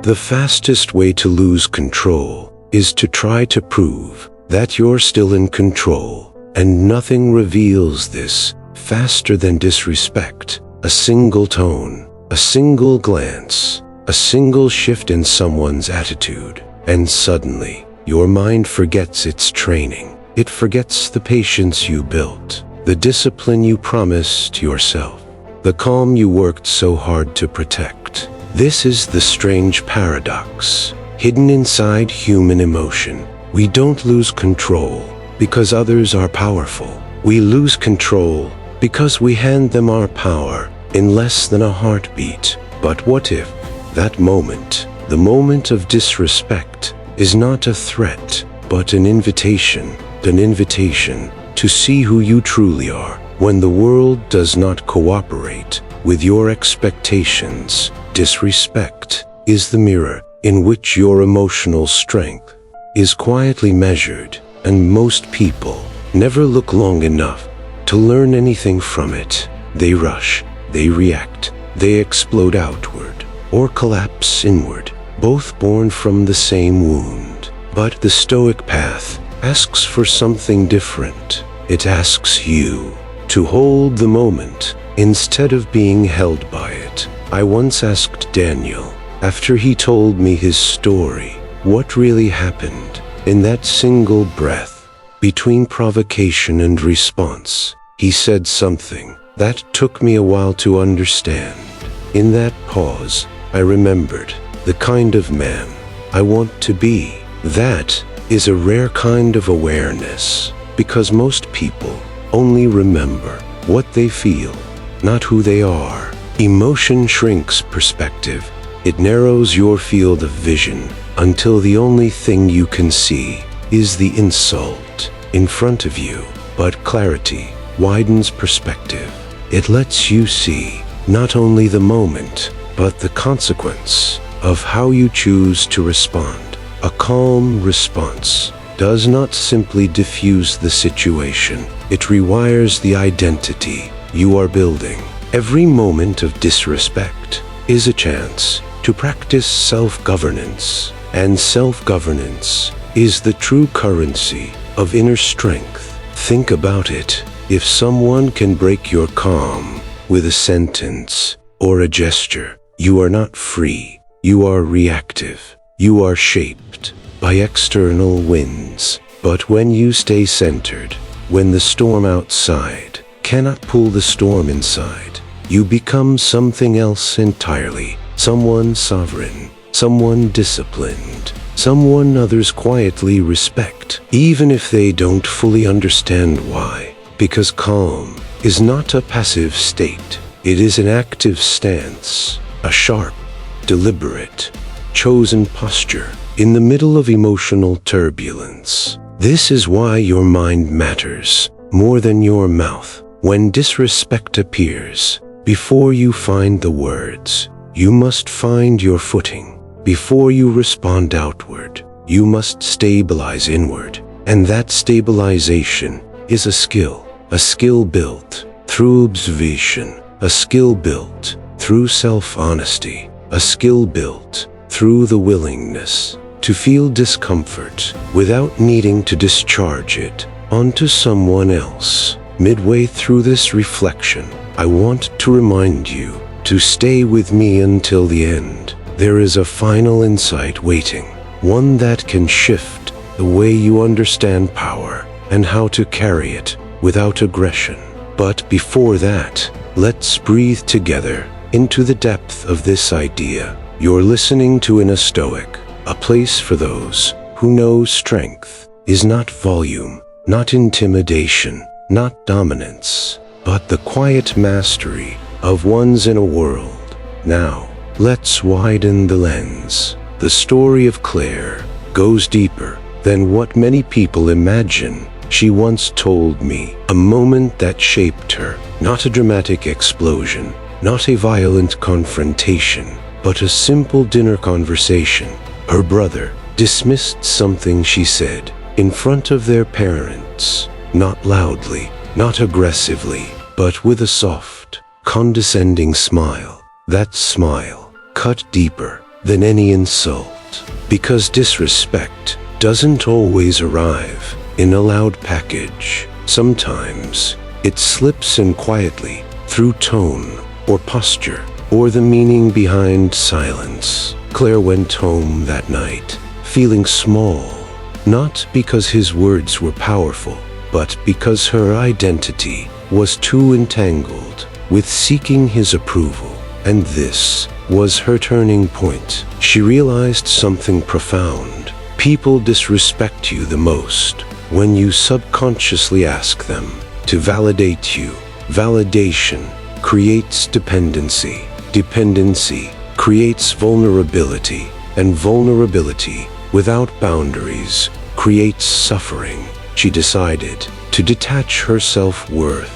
The fastest way to lose control is to try to prove that you're still in control, and nothing reveals this faster than disrespect. A single tone, a single glance, a single shift in someone's attitude, and suddenly your mind forgets its training. It forgets the patience you built, the discipline you promised yourself, the calm you worked so hard to protect. This is the strange paradox hidden inside human emotion. We don't lose control because others are powerful. We lose control because we hand them our power in less than a heartbeat. But what if that moment, the moment of disrespect, is not a threat, but an invitation to see who you truly are when the world does not cooperate with your expectations? Disrespect is the mirror in which your emotional strength is quietly measured, and most people never look long enough to learn anything from it. They rush, they react, they explode outward or collapse inward, both born from the same wound. But the Stoic path asks for something different. It asks you to hold the moment instead of being held by it. I once asked Daniel, after he told me his story, what really happened in that single breath between provocation and response. He said something that took me a while to understand. In that pause, I remembered the kind of man I want to be. That is a rare kind of awareness, because most people only remember what they feel, not who they are. Emotion shrinks perspective. It narrows your field of vision until the only thing you can see is the insult in front of you. But clarity widens perspective. It lets you see not only the moment, but the consequence of how you choose to respond. A calm response does not simply diffuse the situation, it rewires the identity you are building. Every moment of disrespect is a chance to practice self-governance, and self-governance is the true currency of inner strength. Think about it. If someone can break your calm with a sentence or a gesture, you are not free. You are reactive. You are shaped by external winds. But when you stay centered, when the storm outside cannot pull the storm inside, you become something else entirely. Someone sovereign, someone disciplined, someone others quietly respect, even if they don't fully understand why. Because calm is not a passive state. It is an active stance, a sharp, deliberate, chosen posture in the middle of emotional turbulence. This is why your mind matters more than your mouth. When disrespect appears, before you find the words, you must find your footing. Before you respond outward, you must stabilize inward. And that stabilization is a skill built through observation, a skill built through self-honesty, a skill built through the willingness to feel discomfort without needing to discharge it onto someone else. Midway through this reflection, I want to remind you to stay with me until the end. There is a final insight waiting, one that can shift the way you understand power and how to carry it without aggression. But before that, let's breathe together into the depth of this idea. You're listening to In a Stoic, a place for those who know strength is not volume, not intimidation, not dominance, but the quiet mastery of one's inner world. Now, let's widen the lens. The story of Claire goes deeper than what many people imagine. She once told me a moment that shaped her, not a dramatic explosion, not a violent confrontation, but a simple dinner conversation. Her brother dismissed something she said in front of their parents, not loudly, not aggressively, but with a soft, condescending smile. That smile cut deeper than any insult. Because disrespect doesn't always arrive in a loud package. Sometimes it slips in quietly through tone or posture or the meaning behind silence. Claire went home that night feeling small, not because his words were powerful, but because her identity was too entangled with seeking his approval. And this was her turning point. She realized something profound. People disrespect you the most when you subconsciously ask them to validate you. Validation creates dependency. Dependency creates vulnerability. And vulnerability without boundaries creates suffering. She decided to detach her self-worth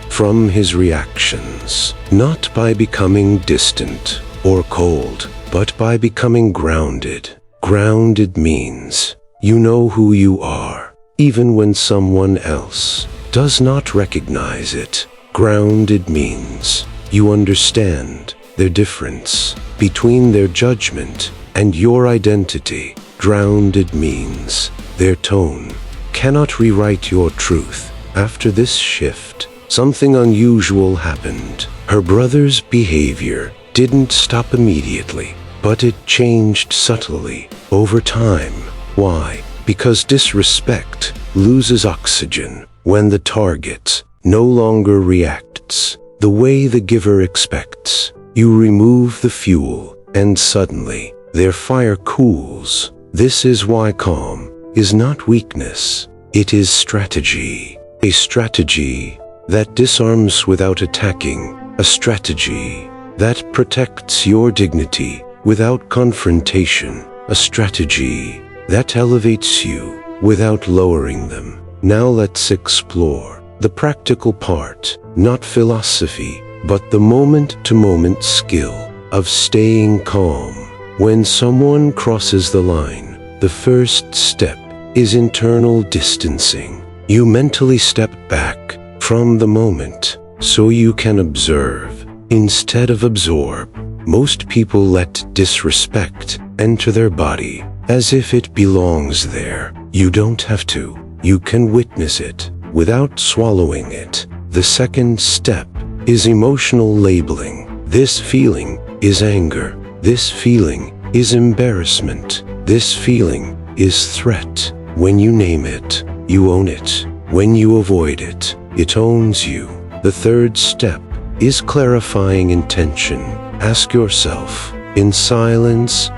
from his reactions, not by becoming distant or cold, but by becoming grounded. Grounded means you know who you are, even when someone else does not recognize it. Grounded means you understand the difference between their judgment and your identity. Grounded means their tone cannot rewrite your truth. After this shift, something unusual happened. Her brother's behavior didn't stop immediately, but it changed subtly over time. Why? Because disrespect loses oxygen when the target no longer reacts the way the giver expects. You remove the fuel, and suddenly their fire cools. This is why calm is not weakness. It is strategy. A strategy that disarms without attacking. A strategy that protects your dignity without confrontation. A strategy that elevates you without lowering them. Now let's explore the practical part, not philosophy, but the moment-to-moment skill of staying calm. When someone crosses the line, the first step is internal distancing. You mentally step back from the moment so you can observe instead of absorb. Most people let disrespect enter their body as if it belongs there. You don't have to. You can witness it without swallowing it. The second step is emotional labeling. This feeling is anger. This feeling is embarrassment. This feeling is threat. When you name it, you own it. When you avoid it, it owns you. The third step is clarifying intention. Ask yourself, in silence,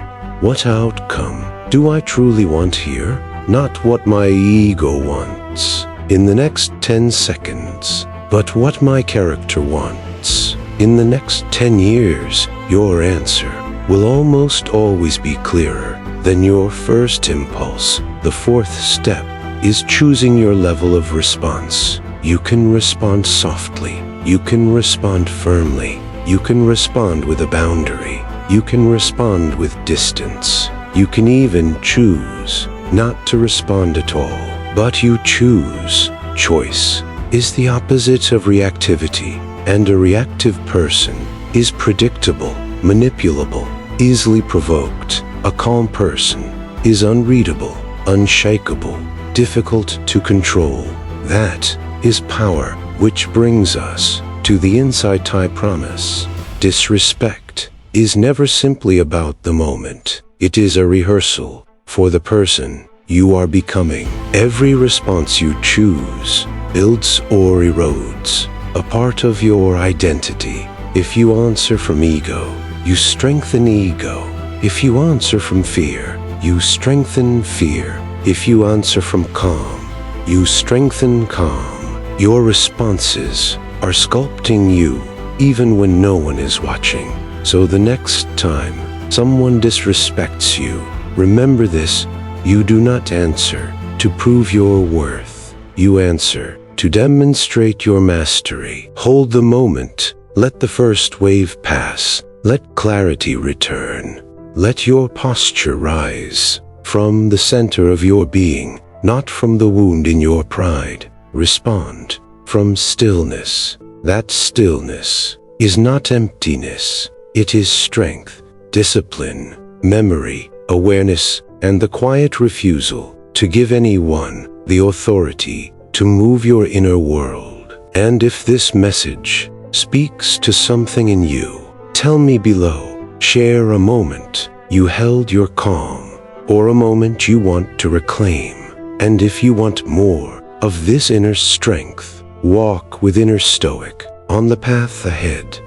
what outcome do I truly want here? Not what my ego wants in the next 10 seconds, but what my character wants in the next 10 years. Your answer will almost always be clearer than your first impulse. The fourth step is choosing your level of response. You can respond softly. You can respond firmly. You can respond with a boundary. You can respond with distance. You can even choose not to respond at all. But you choose. Choice is the opposite of reactivity, and a reactive person is predictable, manipulable, easily provoked. A calm person is unreadable, unshakable, difficult to control. That is power, which brings us to the insight I promise. Disrespect is never simply about the moment. It is a rehearsal for the person you are becoming. Every response you choose builds or erodes a part of your identity. If you answer from ego, you strengthen ego. If you answer from fear, you strengthen fear. If you answer from calm, you strengthen calm. Your responses are sculpting you, even when no one is watching. So the next time someone disrespects you, remember this: you do not answer to prove your worth. You answer to demonstrate your mastery. Hold the moment. Let the first wave pass. Let clarity return. Let your posture rise from the center of your being, not from the wound in your pride. Respond from stillness. That stillness is not emptiness. It is strength, discipline, memory, awareness, and the quiet refusal to give anyone the authority to move your inner world. And if this message speaks to something in you, tell me below. Share a moment you held your calm, or a moment you want to reclaim. And if you want more of this inner strength, walk with inner Stoic on the path ahead.